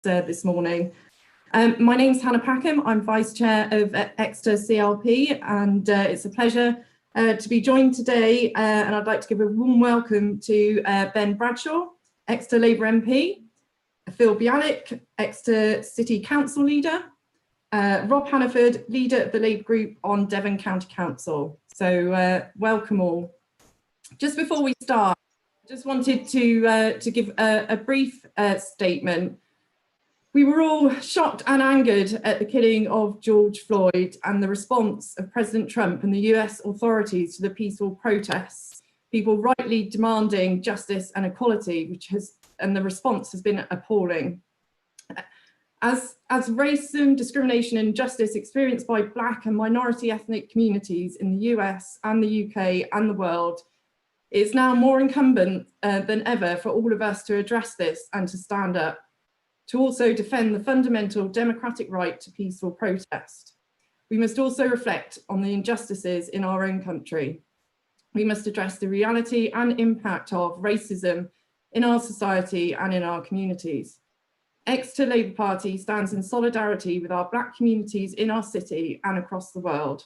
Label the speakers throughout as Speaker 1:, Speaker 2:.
Speaker 1: this morning. My name's Hannah Packham. I'm Vice Chair of Exeter CLP, and it's a pleasure to be joined today. And I'd like to give a warm welcome to Ben Bradshaw, Exeter Labour MP, Phil Bialyk, Exeter City Council Leader, Rob Hannaford, Leader of the Labour Group on Devon County Council. So welcome all. Just before we start, I just wanted to give a brief statement. We were all shocked and angered at the killing of George Floyd and the response of President Trump and the US authorities to the peaceful protests, people rightly demanding justice and equality, and the response has been appalling. As racism, discrimination and injustice experienced by Black and minority ethnic communities in the US and the UK and the world, it's now more incumbent than ever for all of us to address this and to stand up, to also defend the fundamental democratic right to peaceful protest. We must also reflect on the injustices in our own country. We must address the reality and impact of racism in our society and in our communities. Exeter Labour Party stands in solidarity with our Black communities in our city and across the world.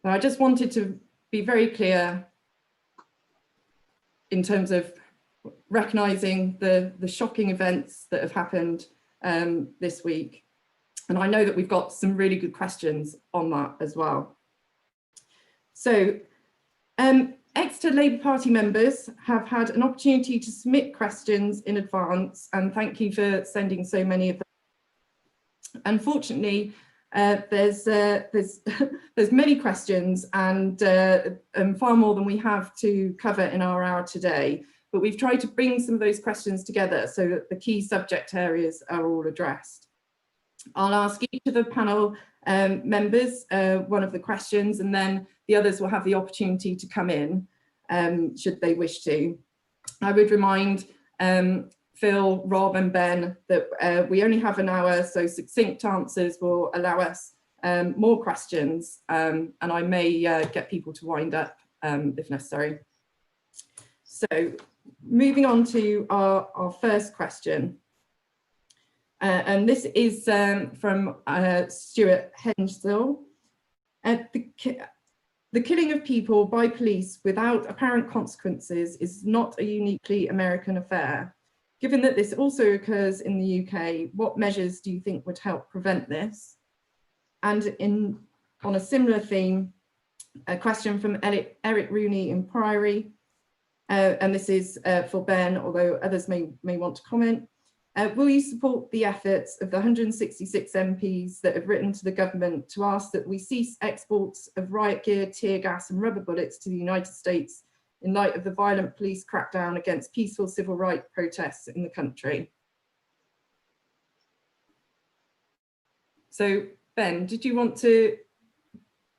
Speaker 1: Now, I just wanted to be very clear in terms of recognising the shocking events that have happened this week. And I know that we've got some really good questions on that as well. So Exeter Labour Party members have had an opportunity to submit questions in advance, and thank you for sending so many of them. Unfortunately, there's many questions and far more than we have to cover in our hour today, but we've tried to bring some of those questions together so that the key subject areas are all addressed. I'll ask each of the panel members one of the questions, and then the others will have the opportunity to come in should they wish to. I would remind Phil, Rob and Ben that we only have an hour, so succinct answers will allow us more questions, and I may get people to wind up if necessary. So moving on to our first question. And this is from Stuart Hensel. The killing of people by police without apparent consequences is not a uniquely American affair. Given that this also occurs in the UK, what measures do you think would help prevent this? And on a similar theme, a question from Eric Rooney in Priory, and this is for Ben, although others may want to comment. Will you support the efforts of the 166 MPs that have written to the government to ask that we cease exports of riot gear, tear gas and rubber bullets to the United States in light of the violent police crackdown against peaceful civil rights protests in the country? So Ben, did you want to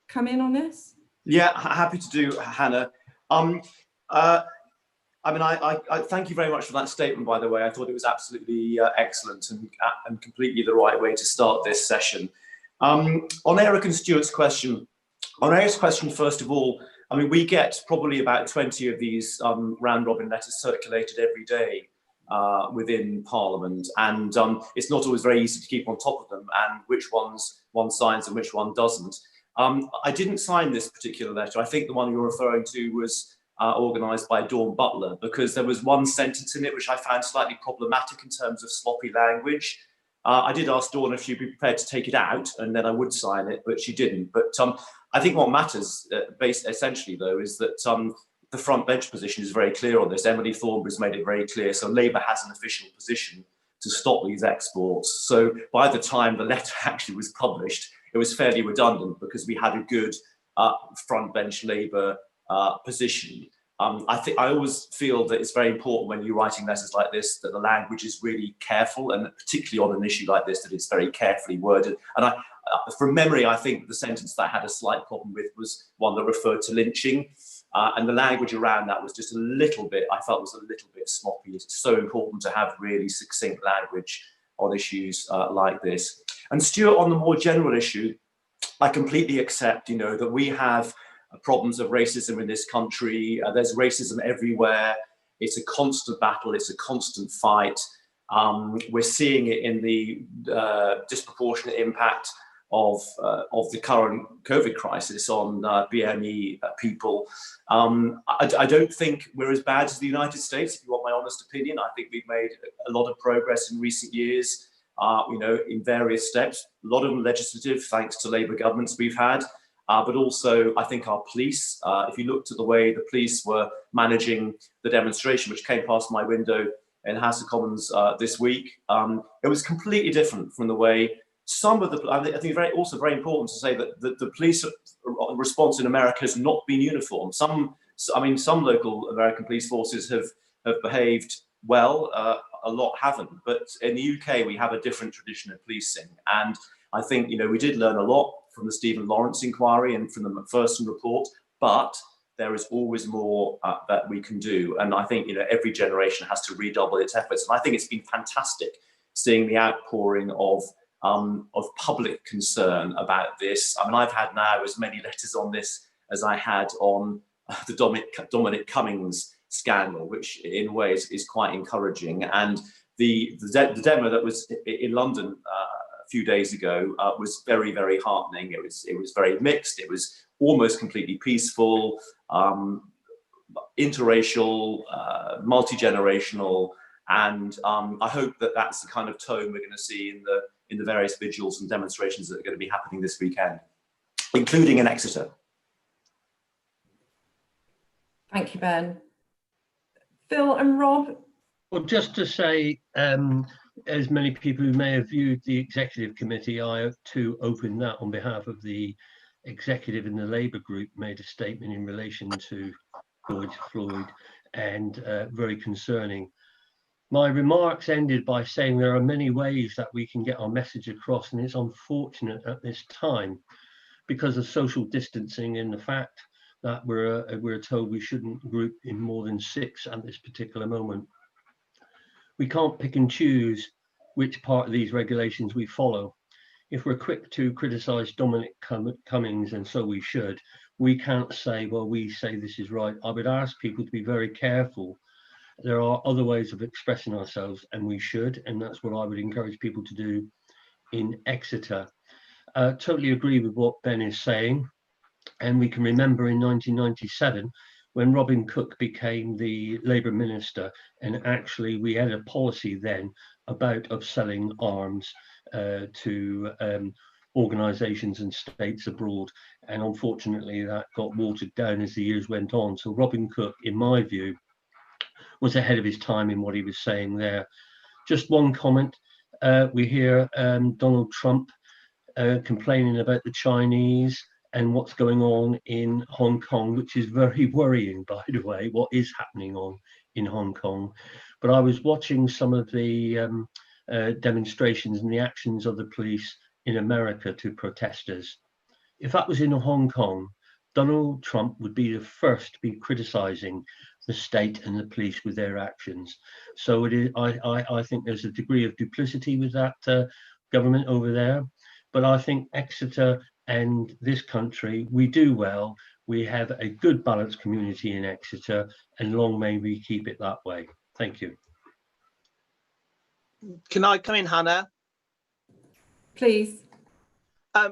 Speaker 1: come in on this?
Speaker 2: Yeah, happy to do, Hannah. I mean, I thank you very much for that statement, by the way. I thought it was absolutely excellent and completely the right way to start this session. On Eric and Stuart's question, first of all, I mean, we get probably about 20 of these round-robin letters circulated every day within Parliament, and it's not always very easy to keep on top of them and which ones one signs and which one doesn't. I didn't sign this particular letter. I think the one you're referring to was organised by Dawn Butler, because there was one sentence in it which I found slightly problematic in terms of sloppy language. I did ask Dawn if she'd be prepared to take it out, and then I would sign it, but she didn't. But I think what matters, essentially, though, is that the front bench position is very clear on this. Emily Thornberry's made it very clear. So Labour has an official position to stop these exports. So by the time the letter actually was published, it was fairly redundant because we had a good front bench Labour position. I always feel that it's very important when you're writing letters like this that the language is really careful, and particularly on an issue like this, that it's very carefully worded. And from memory, I think the sentence that I had a slight problem with was one that referred to lynching, and the language around that was just a little bit, I felt was a little bit sloppy. It's so important to have really succinct language on issues like this. And Stuart, on the more general issue, I completely accept, that we have problems of racism in this country. There's racism everywhere. It's a constant battle. It's a constant fight. We're seeing it in the disproportionate impact of the current COVID crisis on BME people. I don't think we're as bad as the United States, if you want my honest opinion. I think we've made a lot of progress in recent years, in various steps, a lot of them legislative, thanks to Labour governments we've had. But also, I think our police, if you looked at the way the police were managing the demonstration, which came past my window in House of Commons this week, it was completely different from the way some of the, I think it's also very important to say that the police response in America has not been uniform. Some local American police forces have behaved well, a lot haven't. But in the UK, we have a different tradition of policing. And I think, we did learn a lot from the Stephen Lawrence inquiry and from the Macpherson report, but there is always more that we can do. And I think, every generation has to redouble its efforts. And I think it's been fantastic seeing the outpouring of public concern about this. I've had now as many letters on this as I had on the Dominic Cummings scandal, which in ways is quite encouraging. And the demo that was in London a few days ago was very, very heartening. It was very mixed. It was almost completely peaceful, interracial, multi-generational, and I hope that that's the kind of tone we're going to see in the various vigils and demonstrations that are going to be happening this weekend, including in Exeter.
Speaker 1: Thank you, Ben. Phil and Rob?
Speaker 3: Well, just to say, as many people who may have viewed the executive committee, I too opened that on behalf of the executive in the Labour group, made a statement in relation to George Floyd, and very concerning. My remarks ended by saying there are many ways that we can get our message across, and it's unfortunate at this time because of social distancing and the fact that we're told we shouldn't group in more than 6 at this particular moment. We can't pick and choose which part of these regulations we follow. If we're quick to criticise Dominic Cummings, and so we should, we can't say, well, we say this is right. I would ask people to be very careful. There are other ways of expressing ourselves, and we should, and that's what I would encourage people to do in Exeter. Totally agree with what Ben is saying, and we can remember in 1997 when Robin Cook became the Labour minister, and actually we had a policy then of selling arms to organisations and states abroad, and unfortunately that got watered down as the years went on. So Robin Cook, in my view, was ahead of his time in what he was saying there. Just one comment. We hear Donald Trump complaining about the Chinese and what's going on in Hong Kong, which is very worrying, by the way, what is happening in Hong Kong. But I was watching some of the demonstrations and the actions of the police in America to protesters. If that was in Hong Kong, Donald Trump would be the first to be criticising the state and the police with their actions. So it is. I think there's a degree of duplicity with that government over there. But I think Exeter and this country, we do well. We have a good balanced community in Exeter, and long may we keep it that way. Thank you.
Speaker 4: Can I come in, Hannah?
Speaker 1: Please.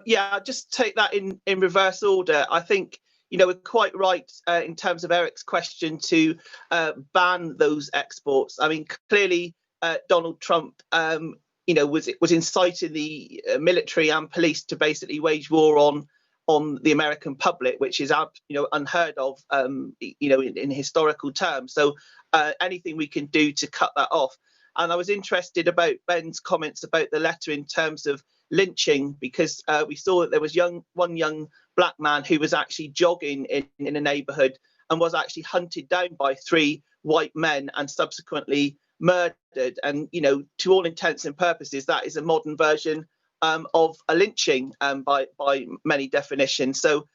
Speaker 4: Yeah, just take that in reverse order. I think, we're quite right in terms of Eric's question to ban those exports. I mean, clearly Donald Trump, was inciting the military and police to basically wage war on the American public, which is unheard of, in historical terms. So anything we can do to cut that off. And I was interested about Ben's comments about the letter in terms of lynching, because we saw that there was one young black man who was actually jogging in a neighborhood and was actually hunted down by 3 white men and subsequently murdered. And, to all intents and purposes, that is a modern version of a lynching by many definitions. So,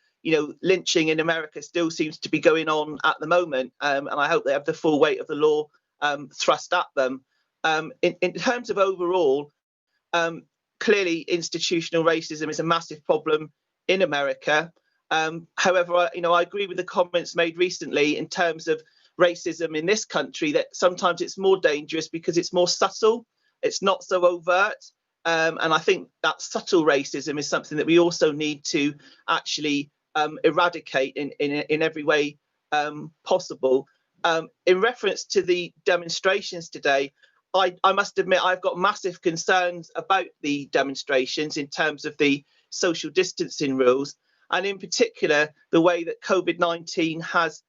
Speaker 4: lynching in America still seems to be going on at the moment. And I hope they have the full weight of the law thrust at them. In terms of overall, clearly institutional racism is a massive problem in America. However, I agree with the comments made recently in terms of racism in this country, that sometimes it's more dangerous because it's more subtle. It's not so overt. And I think that subtle racism is something that we also need to actually eradicate in every way possible. In reference to the demonstrations today, I must admit I've got massive concerns about the demonstrations in terms of the social distancing rules, and in particular the way that COVID-19 has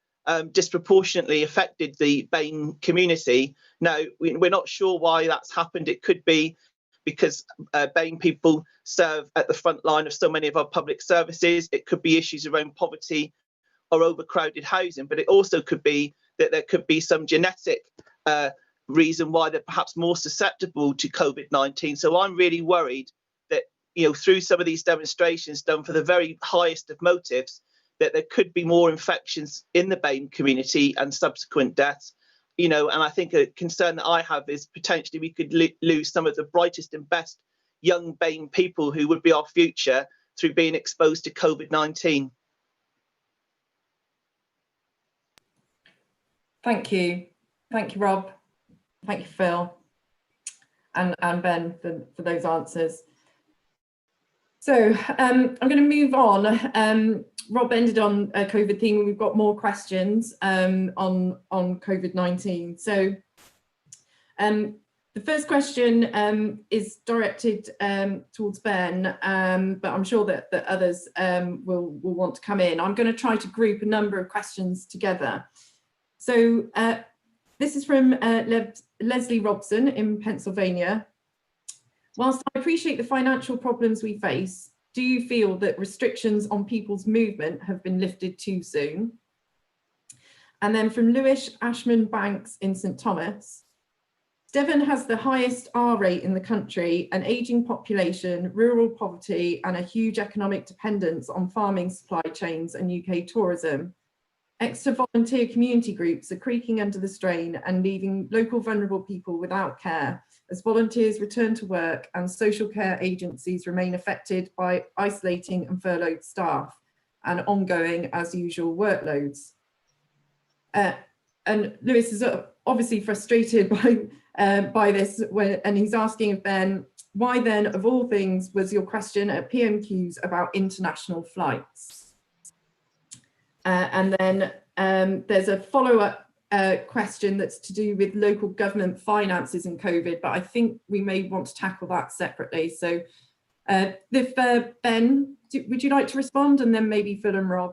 Speaker 4: disproportionately affected the BAME community. Now, we're not sure why that's happened. It could be because BAME people serve at the front line of so many of our public services. It could be issues around poverty or overcrowded housing, but it also could be that there could be some genetic reason why they're perhaps more susceptible to COVID-19. So I'm really worried that, through some of these demonstrations done for the very highest of motives, that there could be more infections in the BAME community and subsequent deaths. And I think a concern that I have is potentially we could lose some of the brightest and best young BAME people who would be our future through being exposed to COVID-19.
Speaker 1: Thank you, Rob. Thank you, Phil, and Ben for those answers. So I'm going to move on. Rob ended on a COVID theme, and we've got more questions on COVID-19. So the first question is directed towards Ben, but I'm sure that others will want to come in. I'm going to try to group a number of questions together. So this is from Leslie Robson in Pennsylvania. Whilst I appreciate the financial problems we face, do you feel that restrictions on people's movement have been lifted too soon? And then from Lewis Ashman Banks in St Thomas, Devon has the highest R rate in the country, an ageing population, rural poverty, and a huge economic dependence on farming supply chains and UK tourism. Extra volunteer community groups are creaking under the strain and leaving local vulnerable people without care as volunteers return to work and social care agencies remain affected by isolating and furloughed staff and ongoing, as usual, workloads. And Lewis is obviously frustrated by this, and he's asking of Ben, why then, of all things, was your question at PMQs about international flights? And then there's a follow-up question that's to do with local government finances and COVID, but I think we may want to tackle that separately. So if Ben, would you like to respond, and then maybe Phil and Rob?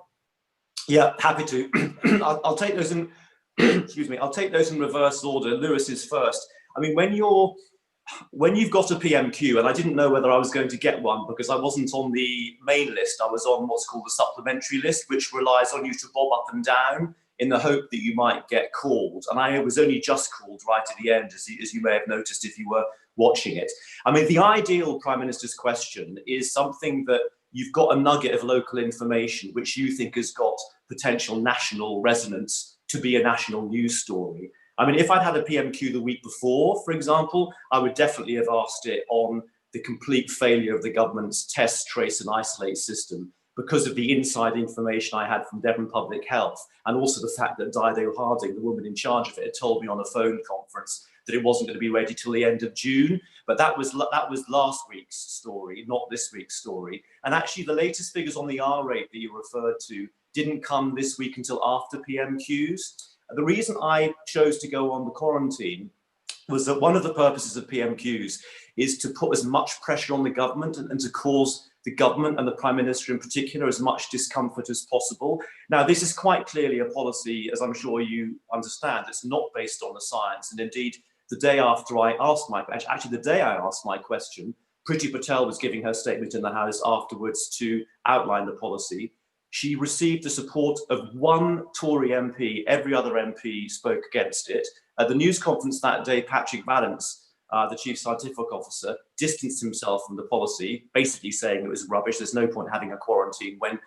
Speaker 2: Yeah, happy to. I'll take those in, excuse me, I'll take those in reverse order. Lewis is first. I mean, when you've got a PMQ, and I didn't know whether I was going to get one because I wasn't on the main list, I was on what's called the supplementary list, which relies on you to bob up and down in the hope that you might get called. And I was only just called right at the end, as you may have noticed if you were watching it. I mean, the ideal Prime Minister's question is something that you've got a nugget of local information which you think has got potential national resonance to be a national news story. I mean, if I'd had a PMQ the week before, for example, I would definitely have asked it on the complete failure of the government's test, trace and isolate system because of the inside information I had from Devon Public Health, and also the fact that Dido Harding, the woman in charge of it, had told me on a phone conference that it wasn't going to be ready till the end of June. But that was last week's story, not this week's story. And actually the latest figures on the R rate that you referred to didn't come this week until after PMQs. The reason I chose to go on the quarantine was that one of the purposes of PMQs is to put as much pressure on the government and to cause the government and the Prime Minister in particular as much discomfort as possible. Now, this is quite clearly a policy, as I'm sure you understand, that's not based on the science. And indeed, the day after I asked the day I asked my question, Priti Patel was giving her statement in the House afterwards to outline the policy. She received the support of one Tory MP. Every other MP spoke against it. At the news conference that day, Patrick Vallance, the chief scientific officer, distanced himself from the policy, basically saying it was rubbish. There's no point having a quarantine when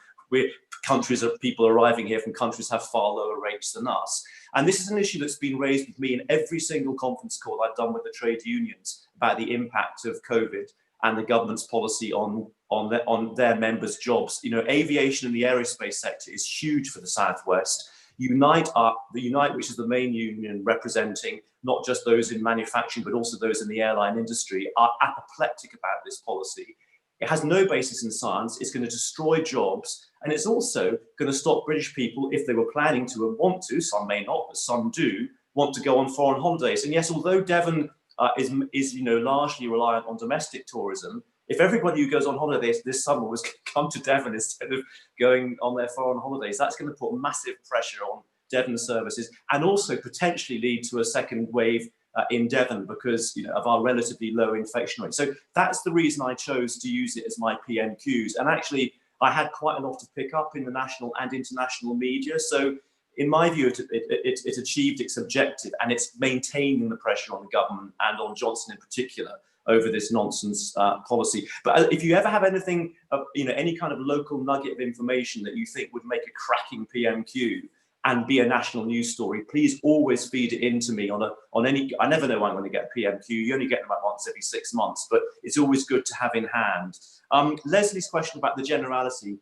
Speaker 2: people arriving here from countries have far lower rates than us. And this is an issue that's been raised with me in every single conference call I've done with the trade unions about the impact of COVID and the government's policy on their members' jobs. You know, aviation and the aerospace sector is huge for the Southwest. Unite, which is the main union representing not just those in manufacturing, but also those in the airline industry, are apoplectic about this policy. It has no basis in science. It's going to destroy jobs. And it's also going to stop British people, if they were planning to and want to, some may not, but some do, want to go on foreign holidays. And yes, although Devon is largely reliant on domestic tourism, if everybody who goes on holidays this summer was going to come to Devon instead of going on their foreign holidays, that's going to put massive pressure on Devon services and also potentially lead to a second wave in Devon because of our relatively low infection rate. So that's the reason I chose to use it as my PMQs. And actually, I had quite a lot to pick up in the national and international media. So in my view, it achieved its objective, and it's maintaining the pressure on the government and on Johnson in particular over this nonsense policy. But if you ever have anything, any kind of local nugget of information that you think would make a cracking PMQ and be a national news story, please always feed it into me on any. I never know when I'm going to get a PMQ. You only get them about once every 6 months, but it's always good to have in hand. Leslie's question about the generality,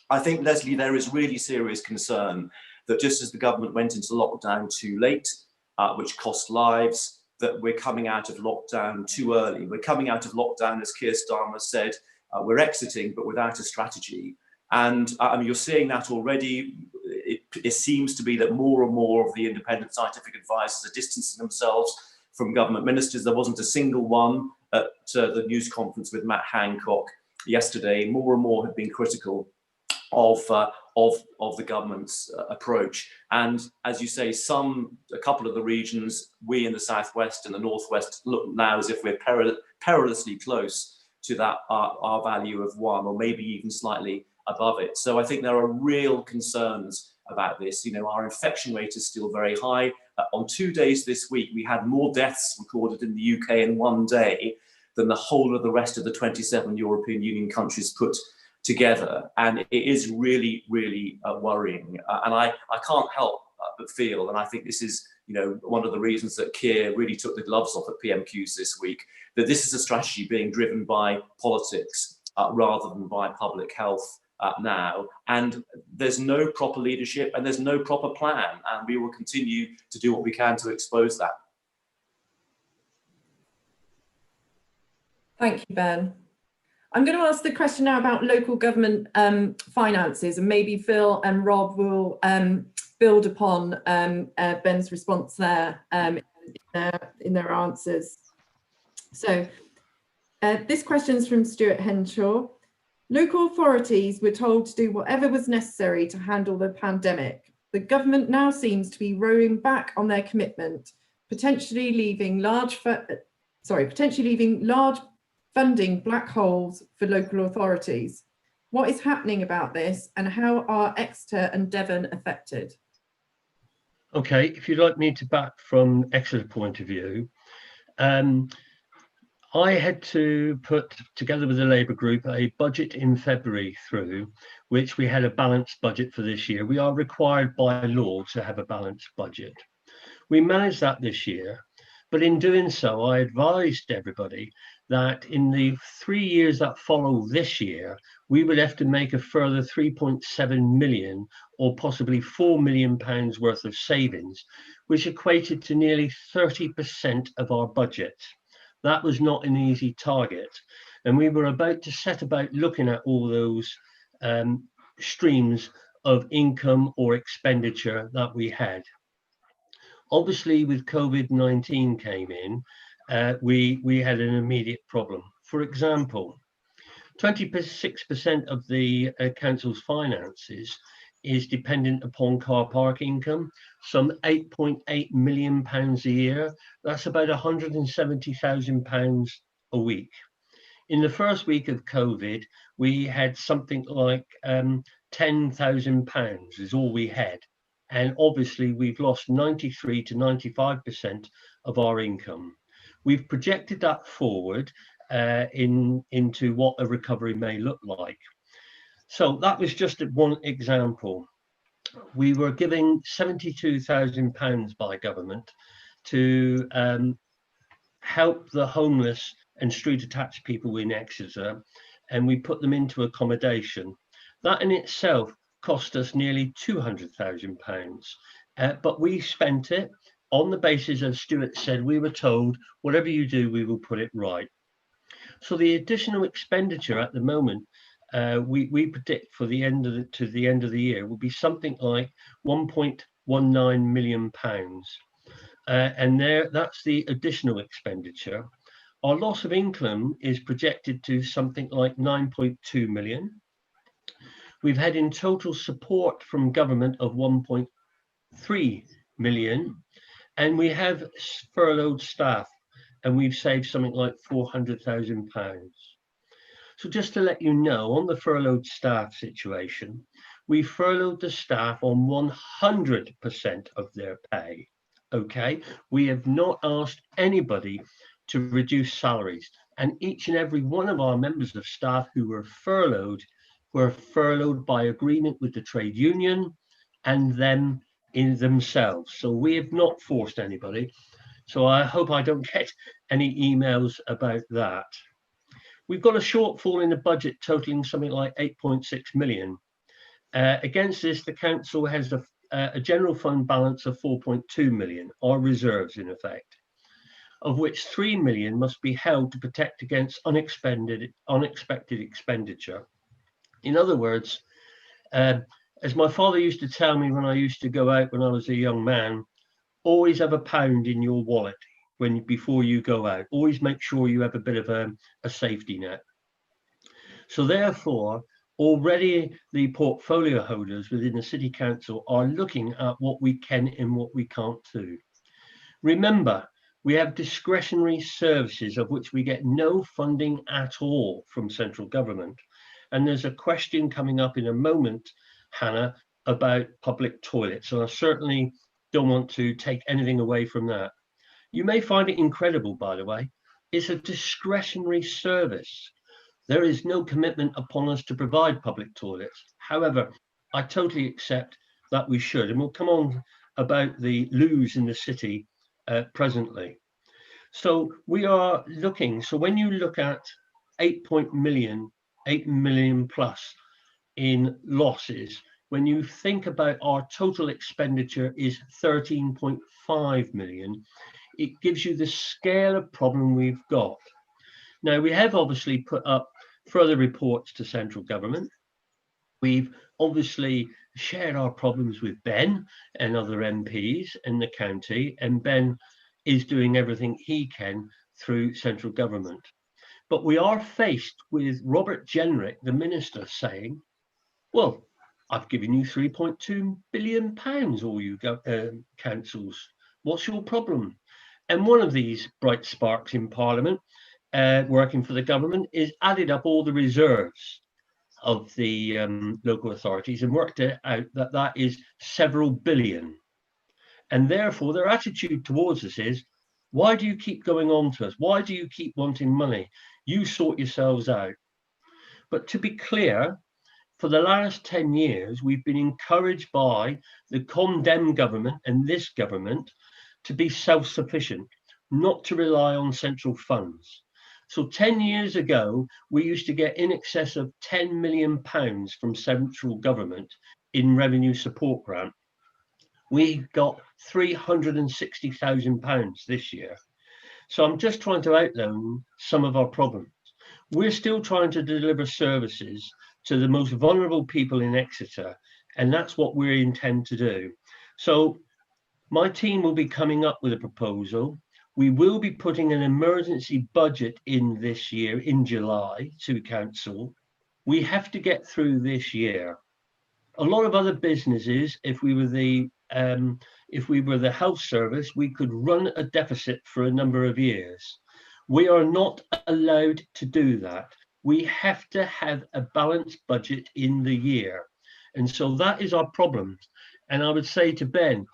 Speaker 2: I think, Leslie, there is really serious concern that just as the government went into lockdown too late, which cost lives, that we're coming out of lockdown too early. We're coming out of lockdown, as Keir Starmer said, we're exiting, but without a strategy. And you're seeing that already. It seems to be that more and more of the independent scientific advisors are distancing themselves from government ministers. There wasn't a single one at the news conference with Matt Hancock yesterday. More and more have been critical of the government's approach. And as you say, a couple of the regions, we in the southwest and the northwest, look now as if we're perilously close to that our value of 1, or maybe even slightly above it. So I think there are real concerns about this. Our infection rate is still very high. On 2 days this week, we had more deaths recorded in the UK in 1 day than the whole of the rest of the 27 European Union countries put together. And it is really, really worrying. And I can't help but feel, and I think this is one of the reasons that Keir really took the gloves off at PMQs this week, that this is a strategy being driven by politics rather than by public health now. And there's no proper leadership and there's no proper plan. And we will continue to do what we can to expose that.
Speaker 1: Thank you, Ben. I'm going to ask the question now about local government finances, and maybe Phil and Rob will build upon Ben's response there in their answers. So this question is from Stuart Henshaw. Local authorities were told to do whatever was necessary to handle the pandemic. The government now seems to be rowing back on their commitment, potentially leaving large funding black holes for local authorities. What is happening about this, and how are Exeter and Devon affected?
Speaker 3: Okay, if you'd like me to back from Exeter point of view, I had to put together with the Labour group a budget in February through which we had a balanced budget for this year. We are required by law to have a balanced budget. We managed that this year, but in doing so, I advised everybody that in the 3 years that follow this year, we would have to make a further 3.7 million or possibly £4 million worth of savings, which equated to nearly 30% of our budget. That was not an easy target. And we were about to set about looking at all those streams of income or expenditure that we had. Obviously, with COVID-19 came in, we had an immediate problem. For example, 26% of the council's finances is dependent upon car park income, some £8.8 million a year. That's about £170,000 a week. In the first week of COVID, we had something like £10,000 is all we had. And obviously we've lost 93 to 95% of our income. We've projected that forward into what a recovery may look like. So that was just one example. We were giving £72,000 by government to help the homeless and street attached people in Exeter, and we put them into accommodation. That in itself cost us nearly £200,000, but we spent it on the basis, as Stuart said, we were told, whatever you do, we will put it right. So the additional expenditure at the moment, we predict for the end of the year will be something like £1.19 million, and that's the additional expenditure. Our loss of income is projected to something like 9.2 million. We've had in total support from government of 1.3 million, and we have furloughed staff, and we've saved something like £400,000. So just to let you know, on the furloughed staff situation, we furloughed the staff on 100% of their pay. Okay, we have not asked anybody to reduce salaries, and each and every one of our members of staff who were furloughed by agreement with the trade union and them in themselves. So we have not forced anybody. So I hope I don't get any emails about that. We've got a shortfall in the budget totaling something like 8.6 million. Against this, the council has a general fund balance of 4.2 million, or reserves in effect, of which 3 million must be held to protect against unexpected expenditure. In other words, as my father used to tell me when I used to go out when I was a young man, always have £1 in your wallet before you go out. Always make sure you have a bit of a safety net. So therefore, already the portfolio holders within the City Council are looking at what we can and what we can't do. Remember, we have discretionary services of which we get no funding at all from central government. And there's a question coming up in a moment, Hannah, about public toilets. So I certainly don't want to take anything away from that. You may find it incredible, by the way. It's a discretionary service. There is no commitment upon us to provide public toilets. However, I totally accept that we should. And we'll come on about the loos in the city presently. So we are looking. So when you look at 8 million plus in losses, when you think about our total expenditure is 13.5 million, it gives you the scale of problem we've got. Now, we have obviously put up further reports to central government. We've obviously shared our problems with Ben and other MPs in the county, and Ben is doing everything he can through central government. But we are faced with Robert Jenrick, the minister, saying, well, I've given you £3.2 billion, all you councils. What's your problem? And one of these bright sparks in Parliament, working for the government, is added up all the reserves of the local authorities and worked it out that that is several billion. And therefore, their attitude towards us is, why do you keep going on to us? Why do you keep wanting money? You sort yourselves out. But to be clear, for the last 10 years, we've been encouraged by the condemned government and this government to be self-sufficient, not to rely on central funds. So 10 years ago, we used to get in excess of £10 million from central government in revenue support grant. We got £360,000 this year. So I'm just trying to outline some of our problems. We're still trying to deliver services to the most vulnerable people in Exeter, and that's what we intend to do. So my team will be coming up with a proposal. We will be putting an emergency budget in this year, in July, to council. We have to get through this year. A lot of other businesses, if we were the health service, we could run a deficit for a number of years. We are not allowed to do that. We have to have a balanced budget in the year. And so that is our problem. And I would say to Ben,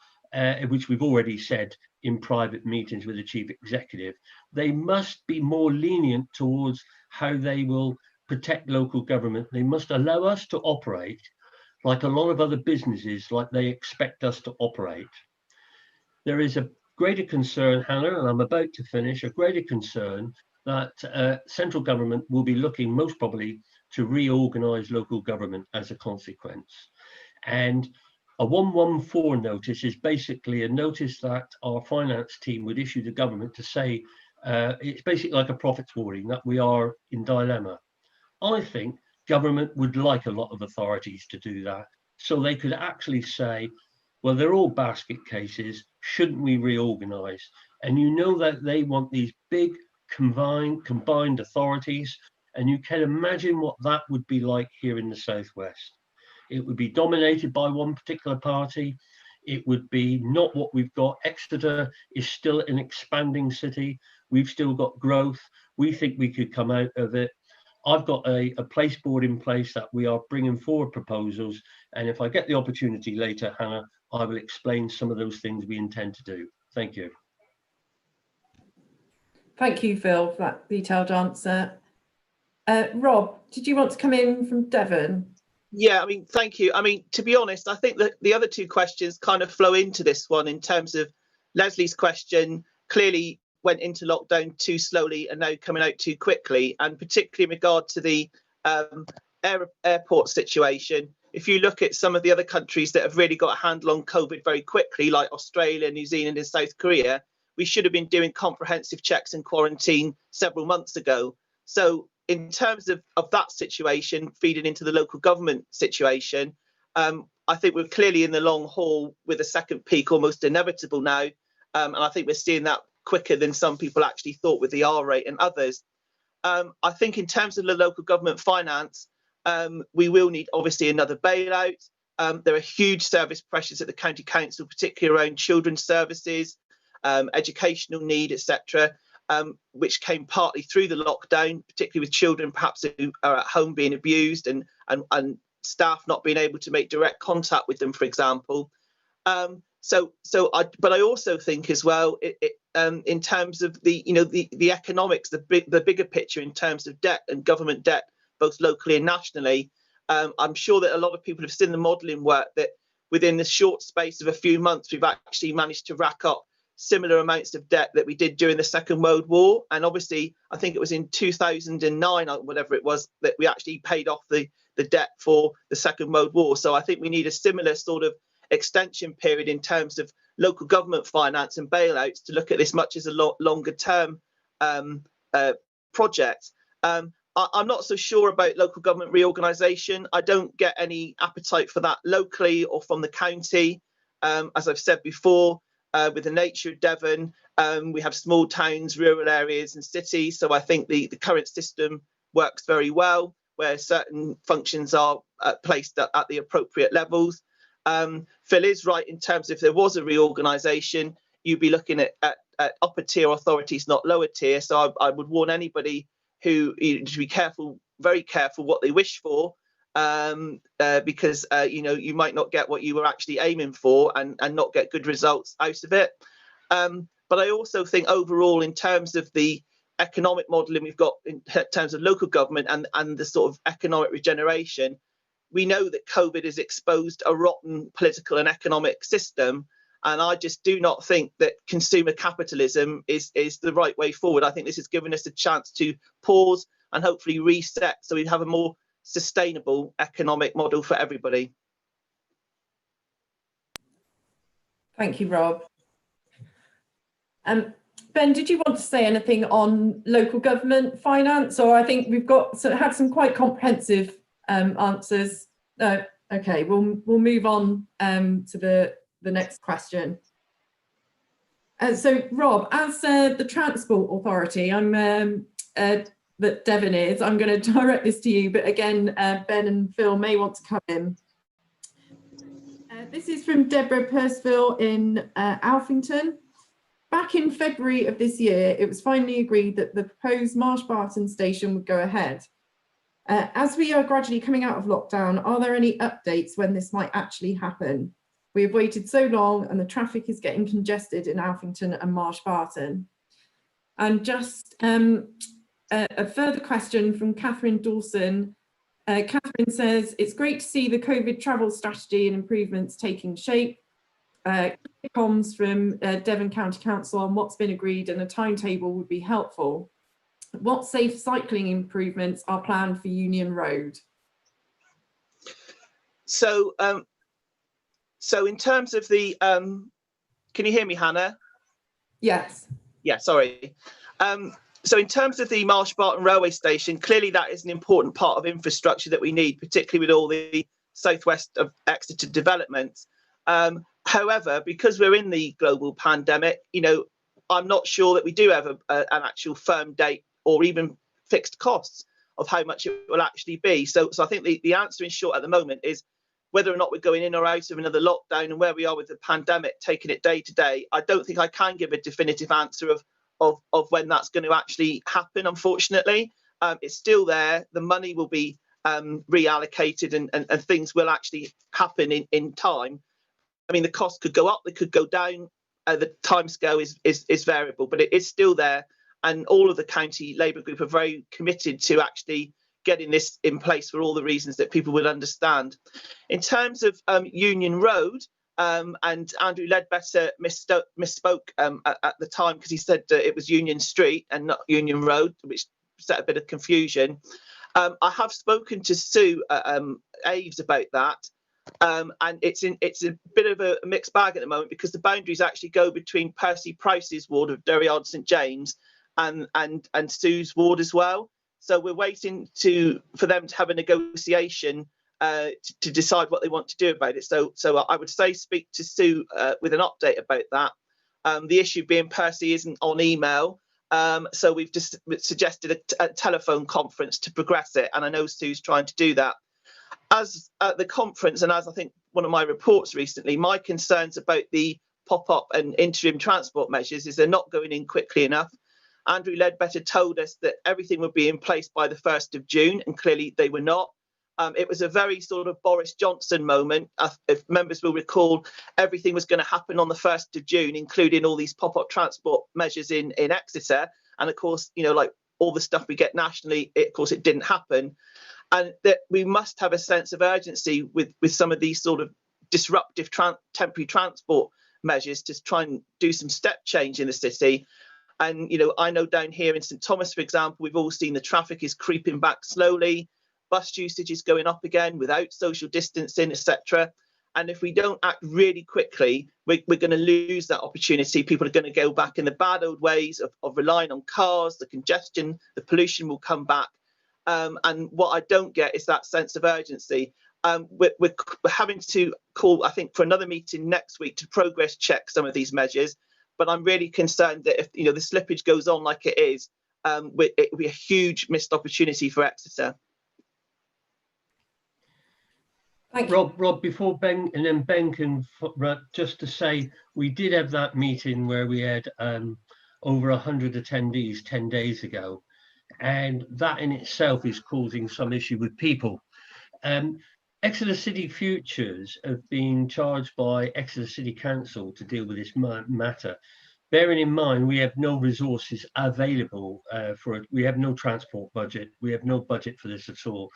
Speaker 3: which we've already said in private meetings with the chief executive, they must be more lenient towards how they will protect local government. They must allow us to operate like a lot of other businesses, like they expect us to operate. There is a greater concern, Hannah, and I'm about to finish, a greater concern that central government will be looking most probably to reorganise local government as a consequence. And a 114 notice is basically a notice that our finance team would issue the government to say it's basically like a profits warning that we are in dilemma. I think government would like a lot of authorities to do that, so they could actually say, well, they're all basket cases, shouldn't we reorganise? And you know that they want these big combined authorities, and you can imagine what that would be like here in the Southwest. It would be dominated by one particular party. It would be not what we've got. Exeter is still an expanding city. We've still got growth. We think we could come out of it. I've got a place board in place that we are bringing forward proposals. And if I get the opportunity later, Hannah, I will explain some of those things we intend to do. Thank you.
Speaker 1: Thank you, Phil, for that detailed answer. Rob, did you want to come in from Devon?
Speaker 4: Yeah, I mean, thank you. I mean, to be honest, I think that the other two questions kind of flow into this one in terms of Leslie's question clearly went into lockdown too slowly and now coming out too quickly, and particularly in regard to the airport situation. If you look at some of the other countries that have really got a handle on COVID very quickly, like Australia, New Zealand and South Korea, we should have been doing comprehensive checks and quarantine several months ago. So in terms of that situation feeding into the local government situation, I think we're clearly in the long haul with a second peak almost inevitable now. And I think we're seeing that quicker than some people actually thought with the R rate and others. I think in terms of the local government finance, we will need obviously another bailout. There are huge service pressures at the county council, particularly around children's services, educational need, etc., which came partly through the lockdown, particularly with children perhaps who are at home being abused and staff not being able to make direct contact with them, for example. But I also think as well, in terms of the economics, the bigger picture in terms of debt and government debt, both locally and nationally. I'm sure that a lot of people have seen the modelling work that within the short space of a few months, we've actually managed to rack up similar amounts of debt that we did during the Second World War. And obviously, I think it was in 2009 or whatever it was that we actually paid off the debt for the Second World War. So I think we need a similar sort of extension period in terms of local government finance and bailouts to look at this much as a longer term project. I'm not so sure about local government reorganisation. I don't get any appetite for that locally or from the county. As I've said before, with the nature of Devon, we have small towns, rural areas and cities. So I think the current system works very well, where certain functions are placed at the appropriate levels. Phil is right in terms of if there was a reorganisation, you'd be looking at upper tier authorities, not lower tier. So I would warn anybody who to be careful, very careful what they wish for, because you might not get what you were actually aiming for and not get good results out of it. But I also think overall, in terms of the economic modelling we've got in terms of local government and the sort of economic regeneration, we know that COVID has exposed a rotten political and economic system. And I just do not think that consumer capitalism is the right way forward. I think this has given us a chance to pause and hopefully reset so we have a more sustainable economic model for everybody.
Speaker 1: Thank you, Rob. Ben, did you want to say anything on local government finance? Or I think we've got had some quite comprehensive answers. Okay, we'll move on to the next question. So Rob, as the Transport Authority, that Devon is, I'm going to direct this to you, but again, Ben and Phil may want to come in. This is from Deborah Percival in Alphington. Back in February of this year, it was finally agreed that the proposed Marsh Barton station would go ahead. As we are gradually coming out of lockdown, are there any updates when this might actually happen? We have waited so long and the traffic is getting congested in Alphington and Marsh Barton. And just a further question from Catherine Dawson. Catherine says, it's great to see the COVID travel strategy and improvements taking shape. Comms from Devon County Council on what's been agreed and a timetable would be helpful. What safe cycling improvements are planned for Union Road?
Speaker 4: So So in terms of the, can you hear me, Hannah?
Speaker 1: Yes.
Speaker 4: Yeah, sorry. So in terms of the Marsh Barton railway station, clearly that is an important part of infrastructure that we need, particularly with all the southwest of Exeter developments. However, because we're in the global pandemic, I'm not sure that we do have an actual firm date or even fixed costs of how much it will actually be. So I think the answer in short at the moment is whether or not we're going in or out of another lockdown and where we are with the pandemic, taking it day to day. I don't think I can give a definitive answer of when that's going to actually happen, unfortunately. It's still there. The money will be reallocated and things will actually happen in time. I mean, the cost could go up, they could go down. The timescale is variable, but it is still there. And all of the county Labour group are very committed to actually getting this in place for all the reasons that people would understand. In terms of Union Road, and Andrew Ledbetter misspoke at the time because he said it was Union Street and not Union Road, which set a bit of confusion. I have spoken to Sue Aves about that. And it's a bit of a mixed bag at the moment because the boundaries actually go between Percy Price's ward of Derryard St James and Sue's ward as well. So we're waiting for them to have a negotiation to decide what they want to do about it. So I would say speak to Sue with an update about that. The issue being Percy isn't on email. So we've just suggested a telephone conference to progress it. And I know Sue's trying to do that. As at the conference, and as I think one of my reports recently, my concerns about the pop-up and interim transport measures is they're not going in quickly enough. Andrew Ledbetter told us that everything would be in place by the 1st of June, and clearly they were not. It was a very sort of Boris Johnson moment. If members will recall, everything was going to happen on the 1st of June, including all these pop-up transport measures in Exeter. And of course, like all the stuff we get nationally, of course, it didn't happen. And that we must have a sense of urgency with some of these sort of disruptive temporary transport measures to try and do some step change in the city. And, I know down here in St Thomas, for example, we've all seen the traffic is creeping back slowly. Bus usage is going up again without social distancing, etc. And if we don't act really quickly, we're going to lose that opportunity. People are going to go back in the bad old ways of relying on cars, the congestion, the pollution will come back. And what I don't get is that sense of urgency. We're having to call, I think, for another meeting next week to progress check some of these measures. But I'm really concerned that if the slippage goes on like it is, it will be a huge missed opportunity for Exeter.
Speaker 1: Thank you.
Speaker 3: Rob, before Ben, and then Ben can, just to say, we did have that meeting where we had over 100 attendees 10 days ago. And that in itself is causing some issue with people. Exeter City Futures have been charged by Exeter City Council to deal with this matter. Bearing in mind, we have no resources available for it. We have no transport budget. We have no budget for this at all.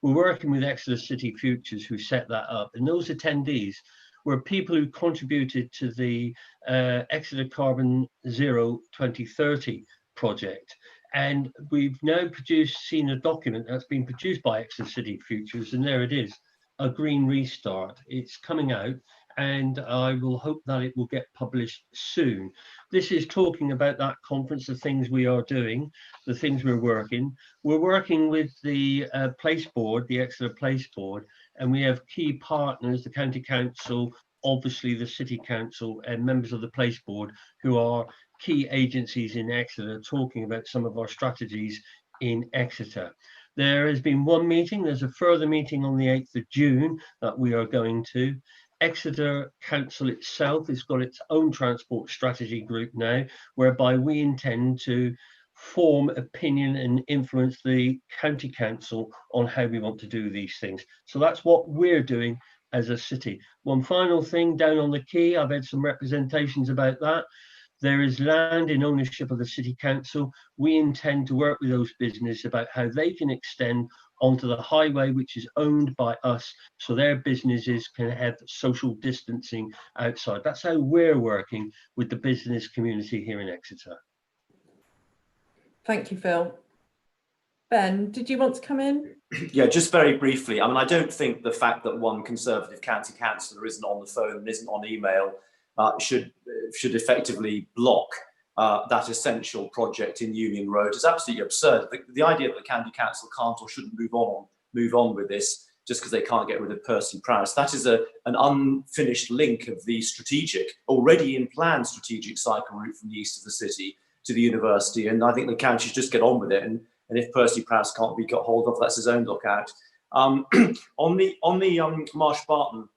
Speaker 3: We're working with Exeter City Futures who set that up. And those attendees were people who contributed to the Exeter Carbon Zero 2030 project. And we've now seen a document that's been produced by Exeter City Futures, and there it is, a green restart. It's coming out, and I will hope that it will get published soon. This is talking about that conference, the things we are doing, the things we're working. We're working with the Place Board, the Exeter Place Board, and we have key partners, the County Council, obviously the City Council, and members of the Place Board who are key agencies in Exeter talking about some of our strategies in Exeter. There has been one meeting, there's a further meeting on the 8th of June that we are going to. Exeter Council itself has got its own transport strategy group now, whereby we intend to form opinion and influence the County Council on how we want to do these things. So that's what we're doing as a city. One final thing, down on the quay, I've had some representations about that. There is land in ownership of the City Council. We intend to work with those businesses about how they can extend onto the highway, which is owned by us, so their businesses can have social distancing outside. That's how we're working with the business community here in Exeter.
Speaker 1: Thank you, Phil. Ben, did you want to come in?
Speaker 2: Yeah, just very briefly. I mean, I don't think the fact that one Conservative county councillor isn't on the phone and isn't on email should effectively block that essential project in Union Road. It's absolutely absurd. The idea that the county council can't or shouldn't move on with this just because they can't get rid of Percy Prowse. That is an unfinished link of the already in plan strategic cycle route from the east of the city to the university. And I think the county should just get on with it. And if Percy Prowse can't be got hold of, that's his own lookout. On the Marsh Barton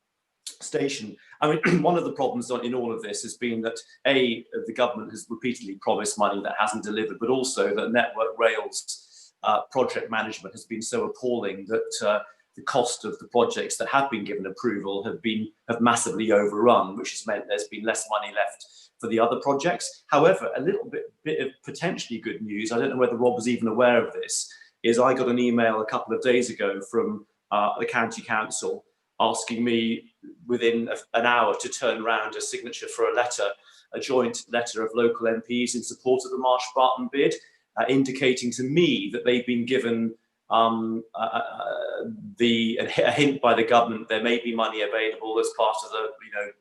Speaker 2: station, I mean, one of the problems in all of this has been that the government has repeatedly promised money that hasn't delivered, but also that Network Rail's project management has been so appalling that the cost of the projects that have been given approval have massively overrun, which has meant there's been less money left for the other projects. However, a little bit of potentially good news, I don't know whether Rob was even aware of this, is I got an email a couple of days ago from the county council asking me within an hour to turn around a signature for a joint letter of local MPs in support of the Marsh Barton bid, indicating to me that they've been given a hint by the government there may be money available as part of the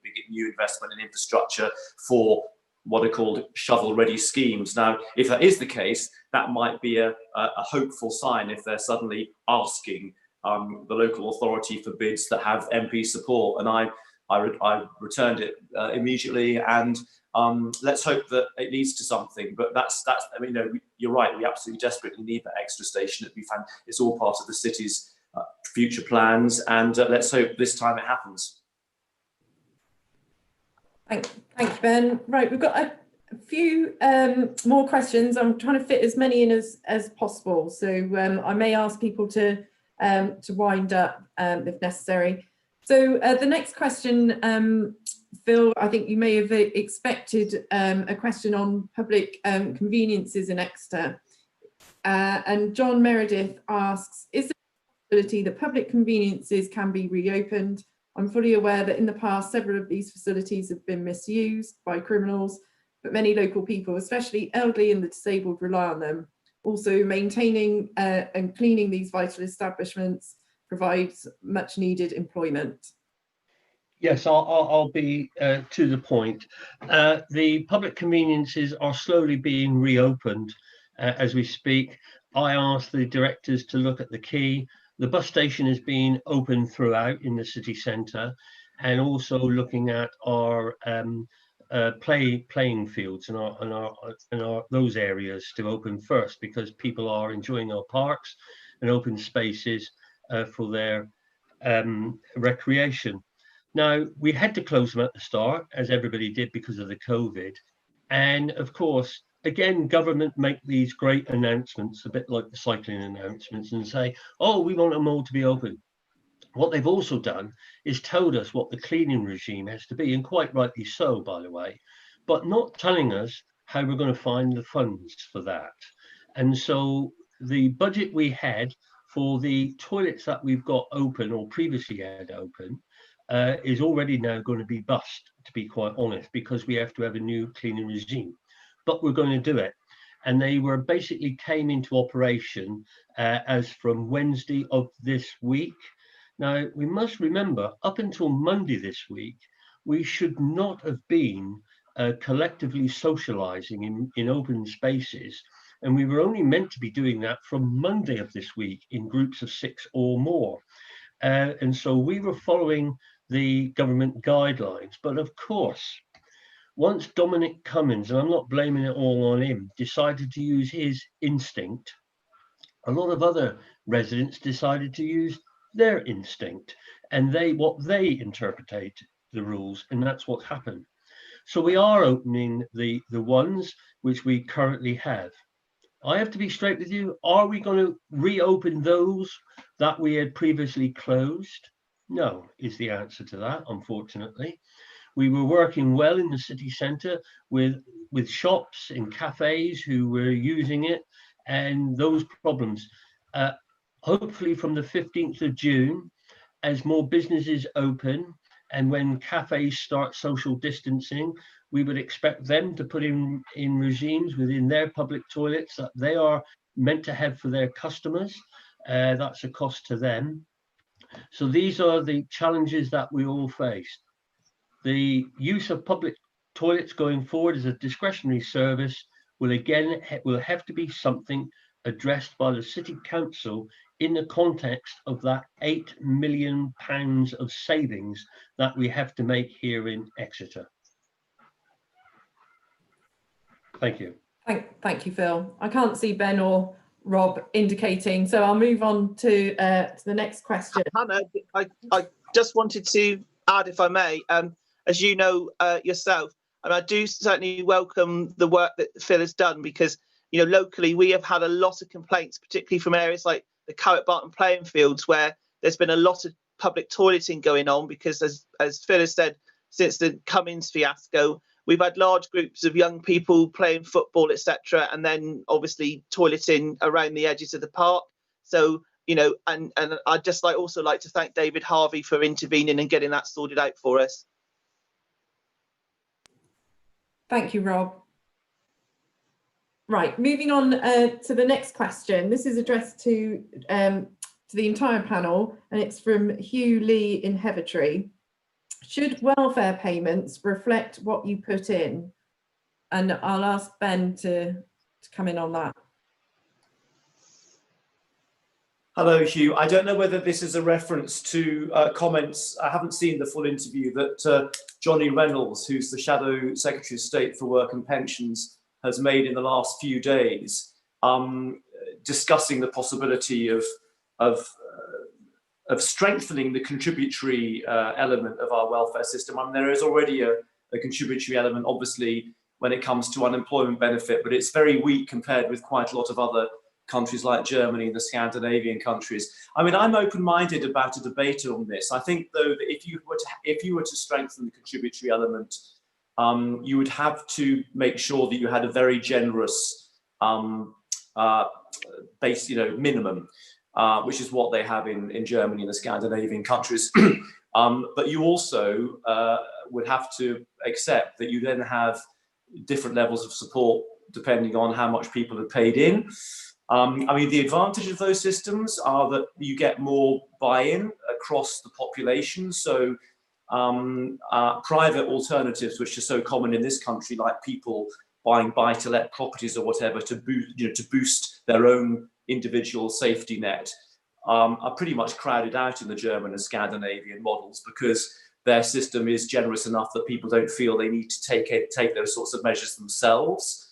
Speaker 2: big new investment in infrastructure for what are called shovel-ready schemes. Now, if that is the case, that might be a hopeful sign if they're suddenly asking the local authority for bids that have MP support. And I returned it immediately, and let's hope that it leads to something. But that's I mean, you're right. We absolutely desperately need that extra station. It's all part of the city's future plans, and let's hope this time it happens.
Speaker 1: Thank you, Ben. Right, we've got a few more questions. I'm trying to fit as many in as possible, so I may ask people to wind up if necessary. So the next question, Phil, I think you may have expected a question on public conveniences in Exeter. And John Meredith asks, is there a possibility that public conveniences can be reopened? I'm fully aware that in the past, several of these facilities have been misused by criminals, but many local people, especially elderly and the disabled, rely on them. Also, maintaining and cleaning these vital establishments provides much needed employment.
Speaker 3: Yes, I'll be to the point. The public conveniences are slowly being reopened as we speak. I asked the directors to look at the quay. The bus station has been open throughout in the city centre, and also looking at our playing fields and those areas to open first, because people are enjoying our parks and open spaces for their recreation. Now, we had to close them at the start, as everybody did because of the COVID. And of course, again, government make these great announcements, a bit like the cycling announcements, and say, oh, we want them all to be open. What they've also done is told us what the cleaning regime has to be, and quite rightly so, by the way, but not telling us how we're going to find the funds for that. And so the budget we had for the toilets that we've got open or previously had open is already now going to be bust, to be quite honest, because we have to have a new cleaning regime. But we're going to do it. And they were basically came into operation as from Wednesday of this week. Now, we must remember, up until Monday this week, we should not have been collectively socializing in open spaces. And we were only meant to be doing that from Monday of this week in groups of 6 or more. And so we were following the government guidelines. But of course, once Dominic Cummings, and I'm not blaming it all on him, decided to use his instinct, a lot of other residents decided to use their instinct, and what they interpretate the rules, and that's what happened. So we are opening the ones which we currently have. I have to be straight with you. Are we going to reopen those that we had previously closed? No, is the answer to that, unfortunately. We were working well in the city centre with shops and cafes who were using it, and those problems. Hopefully from the 15th of June, as more businesses open and when cafes start social distancing, we would expect them to put in regimes within their public toilets that they are meant to have for their customers. That's a cost to them. So these are the challenges that we all face. The use of public toilets going forward as a discretionary service will have to be something addressed by the City Council in the context of that £8 million of savings that we have to make here in Exeter. Thank you.
Speaker 1: Thank you, Phil. I can't see Ben or Rob indicating, so I'll move on to the next question.
Speaker 4: Hannah, I just wanted to add, if I may, as you know yourself, and I do certainly welcome the work that Phil has done, because locally we have had a lot of complaints, particularly from areas like the Carrot Barton playing fields, where there's been a lot of public toileting going on, because as Phil has said, since the Cummins fiasco, we've had large groups of young people playing football, etc., and then obviously toileting around the edges of the park. So, and I'd just also like to thank David Harvey for intervening and getting that sorted out for us.
Speaker 1: Thank you, Rob. Right, moving on to the next question. This is addressed to the entire panel, and it's from Hugh Lee in Hevertree. Should welfare payments reflect what you put in? And I'll ask Ben to come in on that.
Speaker 2: Hello, Hugh. I don't know whether this is a reference to comments. I haven't seen the full interview that Johnny Reynolds, who's the Shadow Secretary of State for Work and Pensions, has made in the last few days, discussing the possibility of strengthening the contributory element of our welfare system. I mean, there is already a contributory element, obviously, when it comes to unemployment benefit, but it's very weak compared with quite a lot of other countries like Germany and the Scandinavian countries. I mean, I'm open-minded about a debate on this. I think, though, that if you were to strengthen the contributory element, you would have to make sure that you had a very generous base, minimum, which is what they have in Germany and the Scandinavian countries. But you also would have to accept that you then have different levels of support depending on how much people have paid in. I mean, the advantage of those systems are that you get more buy-in across the population. So private alternatives, which are so common in this country, like people buying buy-to-let properties or whatever to boost their own individual safety net, are pretty much crowded out in the German and Scandinavian models, because their system is generous enough that people don't feel they need to take those sorts of measures themselves.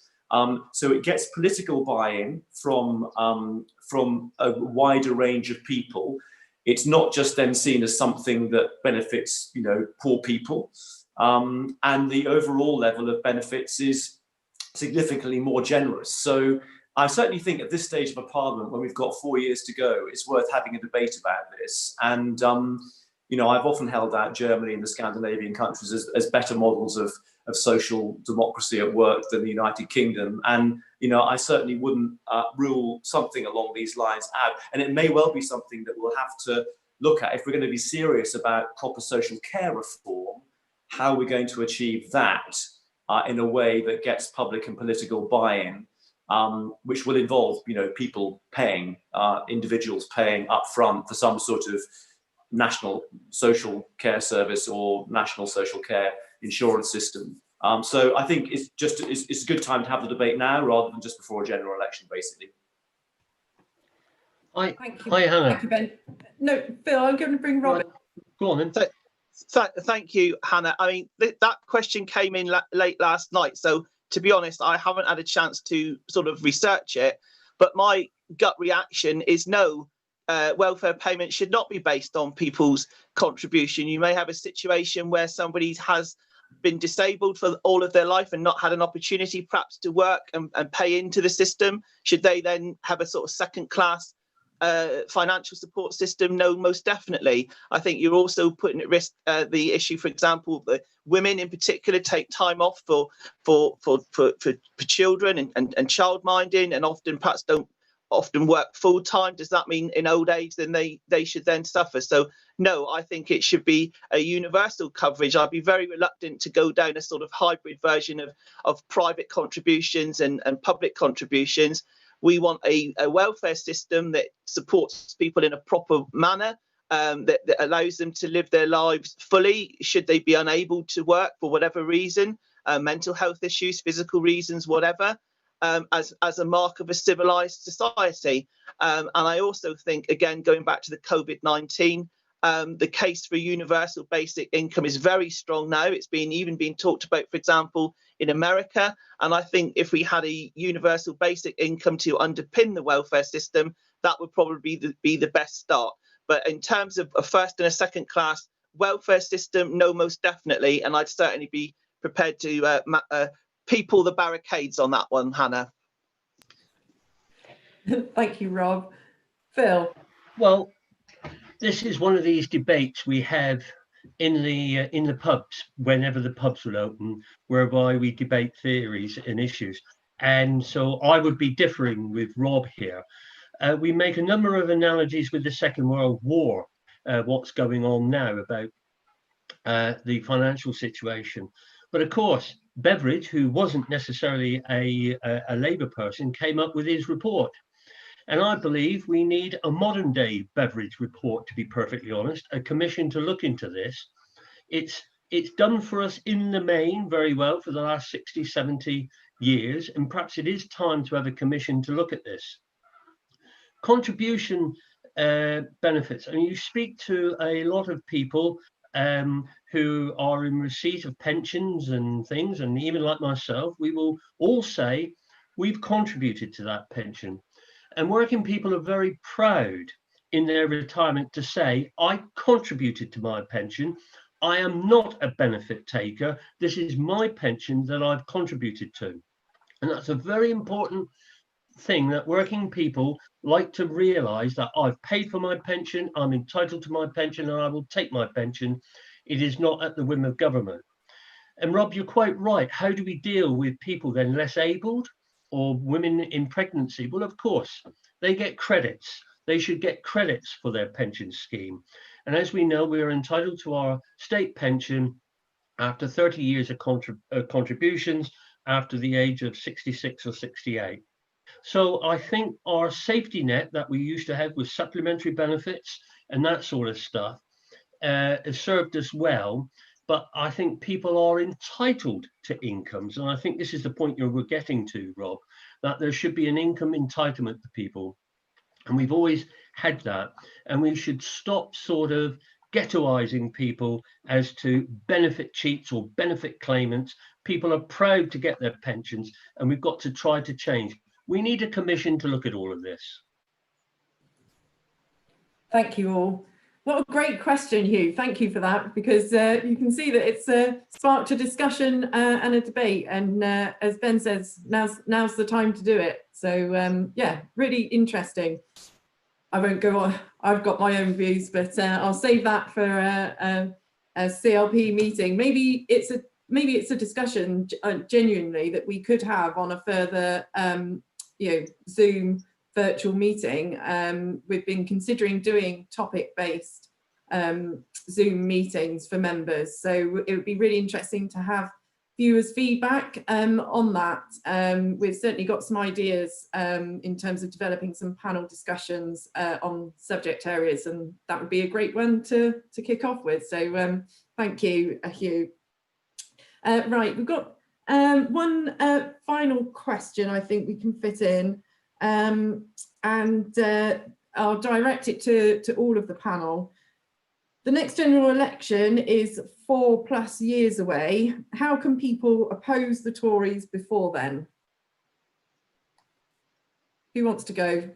Speaker 2: So it gets political buy-in from a wider range of people. It's not just then seen as something that benefits, poor people. And the overall level of benefits is significantly more generous. So I certainly think at this stage of a parliament, when we've got 4 years to go, it's worth having a debate about this. And, I've often held out Germany and the Scandinavian countries as better models of social democracy at work than the United Kingdom. And, I certainly wouldn't rule something along these lines out. And it may well be something that we'll have to look at if we're going to be serious about proper social care reform, how we're going to achieve that in a way that gets public and political buy-in, which will involve, people paying, individuals paying up front for some sort of national social care service or national social care insurance system. So I think it's a good time to have the debate now rather than just before a general election, basically.
Speaker 1: Thank you.
Speaker 3: Hi, Hannah.
Speaker 1: Thank you, Ben. No, Phil, I'm going to bring Robin.
Speaker 3: Go on then.
Speaker 4: Thank you, Hannah. I mean, that question came in late last night. So to be honest, I haven't had a chance to sort of research it. But my gut reaction is no. Welfare payments should not be based on people's contribution. You may have a situation where somebody has been disabled for all of their life and not had an opportunity perhaps to work and pay into the system. Should they then have a sort of second class financial support system? No, most definitely. I think you're also putting at risk the issue, for example, that women in particular take time off for children and childminding, and often perhaps don't often work full time. Does that mean in old age then they should then suffer? So no, I think it should be a universal coverage. I'd be very reluctant to go down a sort of hybrid version of private contributions and public contributions, We want a welfare system that supports people in a proper manner, that allows them to live their lives fully should they be unable to work for whatever reason, mental health issues, physical reasons, whatever, as a mark of a civilized society. And I also think, again, going back to the COVID-19, the case for universal basic income is very strong now. It's even been talked about, for example, in America. And I think if we had a universal basic income to underpin the welfare system, that would probably be the best start. But in terms of a first and a second class welfare system, no, most definitely. And I'd certainly be prepared to people the barricades on that one, Hannah.
Speaker 1: Thank you, Rob. Phil.
Speaker 3: Well, this is one of these debates we have in the pubs whenever the pubs will open, whereby we debate theories and issues. And so I would be differing with Rob here. We make a number of analogies with the Second World War, what's going on now about the financial situation. But of course, Beveridge, who wasn't necessarily a Labour person, came up with his report. And I believe we need a modern day Beveridge report, to be perfectly honest, a commission to look into this. It's done for us in the main very well for the last 60, 70 years, and perhaps it is time to have a commission to look at this. Contribution benefits, and you speak to a lot of people who are in receipt of pensions and things, and even like myself, we will all say we've contributed to that pension. And working people are very proud in their retirement to say, I contributed to my pension. I am not a benefit taker. This is my pension that I've contributed to. And that's a very important thing that working people like to realize, that I've paid for my pension, I'm entitled to my pension, and I will take my pension. It is not at the whim of government. And Rob, you're quite right. How do we deal with people then less abled or women in pregnancy? Well, of course, they get credits. They should get credits for their pension scheme. And as we know, we are entitled to our state pension after 30 years of contributions after the age of 66 or 68. So I think our safety net that we used to have with supplementary benefits and that sort of stuff has served us well. But I think people are entitled to incomes. And I think this is the point you were getting to, Rob, that there should be an income entitlement to people. And we've always had that. And we should stop sort of ghettoizing people as to benefit cheats or benefit claimants. People are proud to get their pensions, and we've got to try to change. We need a commission to look at all of this.
Speaker 1: Thank you all. What a great question, Hugh. Thank you for that, because you can see that it's sparked a discussion and a debate. And as Ben says, now's the time to do it. So yeah, really interesting. I won't go on. I've got my own views, but I'll save that for a CLP meeting. Maybe it's a discussion genuinely that we could have on a further Zoom virtual meeting. We've been considering doing topic-based Zoom meetings for members, so it would be really interesting to have viewers' feedback on that. We've certainly got some ideas in terms of developing some panel discussions on subject areas, and that would be a great one to kick off with. So thank you, Hugh. Right, we've got one final question I think we can fit in, and I'll direct it to all of the panel. The next general election is 4+ years away. How can people oppose the Tories before then? Who wants to go?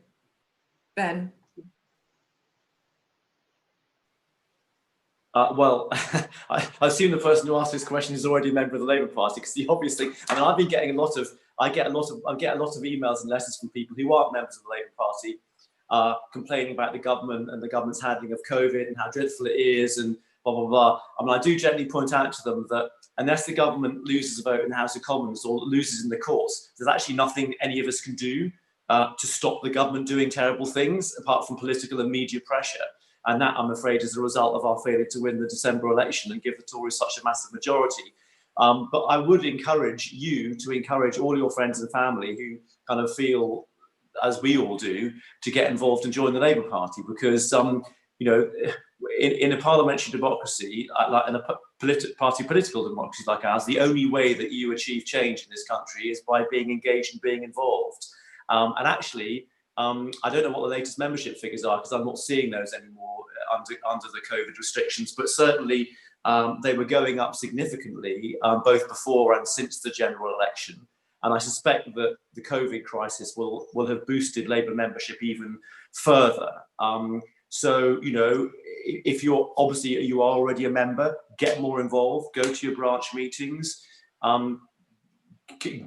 Speaker 1: Ben?
Speaker 2: Well, I assume the person who asked this question is already a member of the Labour Party, because obviously, I mean, I've been getting I get a lot of emails and letters from people who aren't members of the Labour Party, complaining about the government and the government's handling of COVID and how dreadful it is and blah, blah, blah. I mean, I do gently point out to them that unless the government loses a vote in the House of Commons or loses in the courts, there's actually nothing any of us can do to stop the government doing terrible things apart from political and media pressure. And that, I'm afraid, is a result of our failure to win the December election and give the Tories such a massive majority. But I would encourage you to encourage all your friends and family who kind of feel as we all do, to get involved and join the Labour Party, because you know, in a parliamentary democracy, like in a political democracy like ours, the only way that you achieve change in this country is by being engaged and being involved. And actually, I don't know what the latest membership figures are, because I'm not seeing those anymore under the COVID restrictions, but certainly they were going up significantly, both before and since the general election. And I suspect that the COVID crisis will have boosted Labour membership even further. So, you know, if you're obviously you are already a member, get more involved, go to your branch meetings,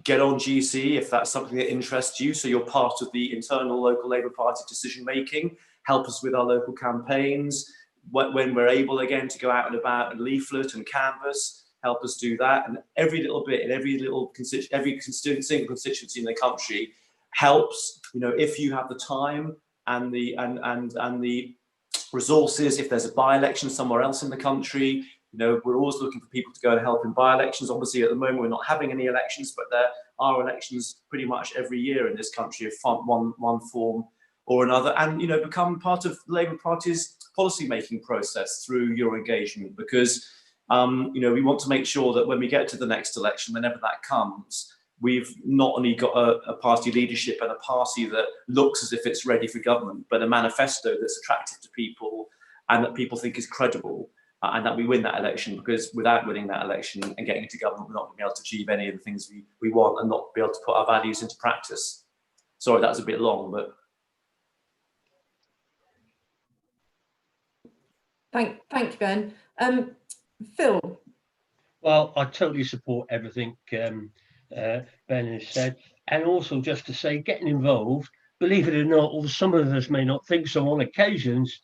Speaker 2: get on GC if that's something that interests you. So you're part of the internal local Labour Party decision making. Help us with our local campaigns. When we're able again to go out and about and leaflet and canvass, help us do that. And every little bit in every little single constituency in the country helps. You know, if you have the time and the resources, if there's a by-election somewhere else in the country, you know, we're always looking for people to go and help in by-elections. Obviously, at the moment, we're not having any elections, but there are elections pretty much every year in this country of one form or another. And, you know, become part of the Labour Party's policy-making process through your engagement, because, you know, we want to make sure that when we get to the next election, whenever that comes, we've not only got a party leadership and a party that looks as if it's ready for government, but a manifesto that's attractive to people and that people think is credible, and that we win that election, because without winning that election and getting into government, we're not going to be able to achieve any of the things we want and not be able to put our values into practice. Sorry, that was a bit long, but...
Speaker 1: Thank you, Ben. Phil.
Speaker 3: Well, I totally support everything Ben has said, and also just to say, getting involved, believe it or not, although some of us may not think so on occasions,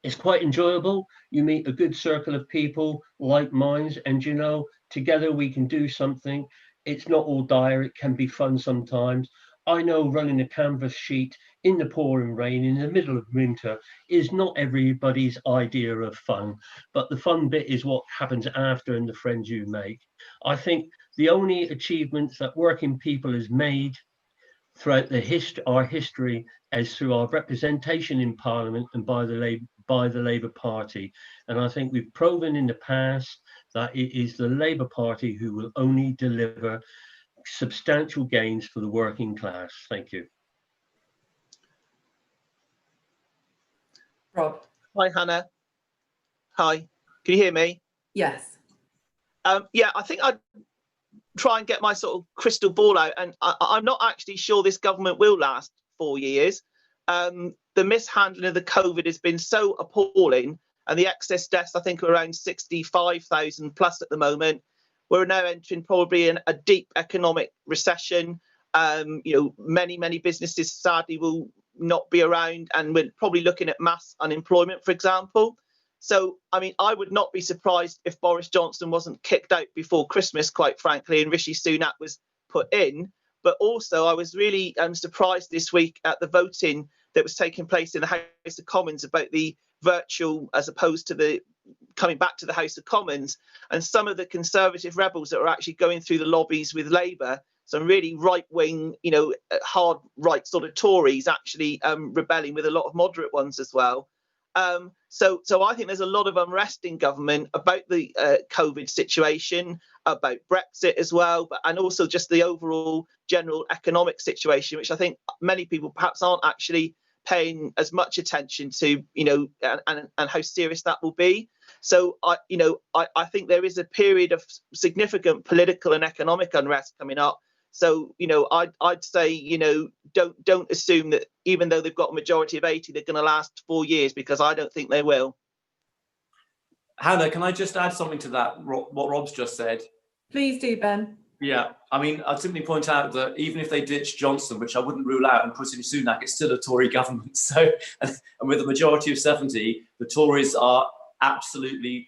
Speaker 3: it's quite enjoyable. You meet a good circle of people, like minds, and you know, together we can do something. It's not all dire, it can be fun sometimes. I know running a canvas sheet in the pouring rain in the middle of winter is not everybody's idea of fun, but the fun bit is what happens after and the friends you make. I think the only achievements that working people has made throughout our history is through our representation in Parliament and by the Labour Party. And I think we've proven in the past that it is the Labour Party who will only deliver substantial gains for the working class. Thank you.
Speaker 1: Rob.
Speaker 4: Hi, Hannah. Hi. Can you hear me?
Speaker 1: Yes.
Speaker 4: Yeah, I think I'd try and get my sort of crystal ball out, and I'm not actually sure this government will last 4 years. The mishandling of the COVID has been so appalling, and the excess deaths I think are around 65,000 plus at the moment. We're now entering probably a deep economic recession. You know, many businesses sadly will not be around, and we're probably looking at mass unemployment, for example. So, I mean, I would not be surprised if Boris Johnson wasn't kicked out before Christmas, quite frankly, and Rishi Sunak was put in. But also, I was really surprised this week at the voting that was taking place in the House of Commons about the virtual as opposed to the coming back to the House of Commons, and some of the Conservative rebels that are actually going through the lobbies with Labour, some really right-wing, you know, hard right sort of Tories actually rebelling with a lot of moderate ones as well. So I think there's a lot of unrest in government about the COVID situation, about Brexit as well, and also just the overall general economic situation, which I think many people perhaps aren't actually paying as much attention to, you know, and how serious that will be. So I think there is a period of significant political and economic unrest coming up. So, you know, I'd say, you know, don't assume that even though they've got a majority of 80, they're going to last 4 years, because I don't think they will.
Speaker 2: Hannah, can I just add something to that, what Rob's just said?
Speaker 1: Please do, Ben.
Speaker 2: Yeah, I mean, I'd simply point out that even if they ditch Johnson, which I wouldn't rule out, and put in Sunak, it's still a Tory government. So, and with a majority of 70, the Tories are absolutely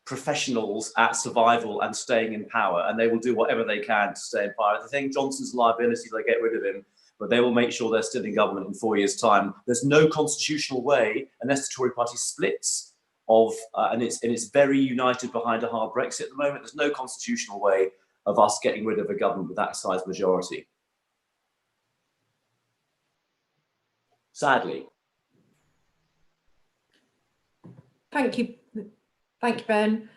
Speaker 2: professionals at survival and staying in power, and they will do whatever they can to stay in power. If they think Johnson's a liability, they'll get rid of him, but they will make sure they're still in government in 4 years' time. There's no constitutional way, unless the Tory party splits, and it's very united behind a hard Brexit at the moment. There's no constitutional way of us getting rid of a government with that size majority. sadly.
Speaker 1: Thank you, Ben.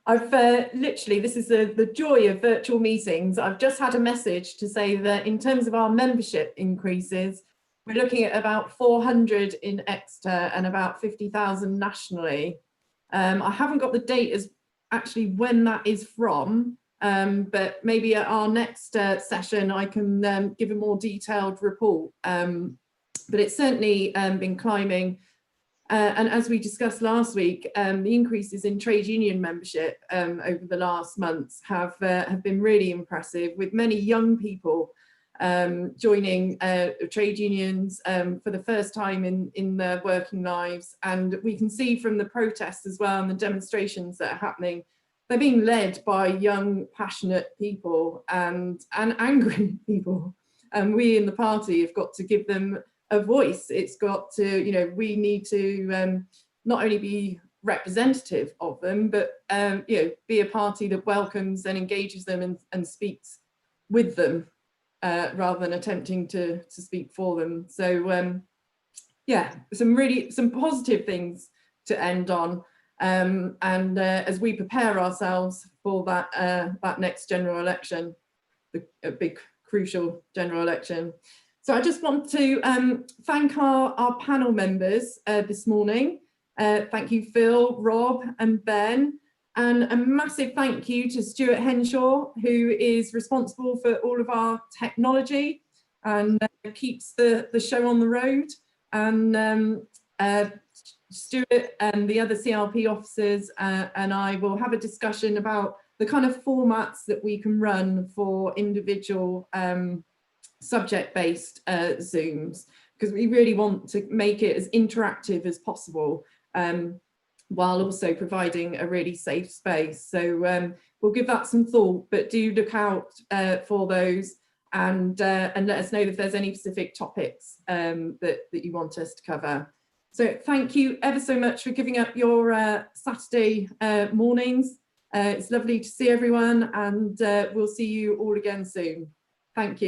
Speaker 1: I've literally, this is the joy of virtual meetings. I've just had a message to say that in terms of our membership increases, we're looking at about 400 in Exeter and about 50,000 nationally. I haven't got the date as actually when that is from, but maybe at our next session I can give a more detailed report. But it's certainly been climbing. And as we discussed last week, the increases in trade union membership over the last months have been really impressive, with many young people joining trade unions for the first time in their working lives. And we can see from the protests as well and the demonstrations that are happening, they're being led by young, passionate people and angry people. And we in the party have got to give them a voice. It's got to, you know, we need to not only be representative of them, but you know, be a party that welcomes and engages them and speaks with them rather than attempting to speak for them. So yeah, some positive things to end on, and as we prepare ourselves for that next general election, a big crucial general election. So I just want to thank our panel members this morning. Thank you, Phil, Rob and Ben. And a massive thank you to Stuart Henshaw, who is responsible for all of our technology and keeps the show on the road. And Stuart and the other CLP officers and I will have a discussion about the kind of formats that we can run for individual subject-based Zooms, because we really want to make it as interactive as possible while also providing a really safe space. So we'll give that some thought, but do look out for those and let us know if there's any specific topics that you want us to cover. So thank you ever so much for giving up your Saturday mornings. It's lovely to see everyone, and we'll see you all again soon. Thank you.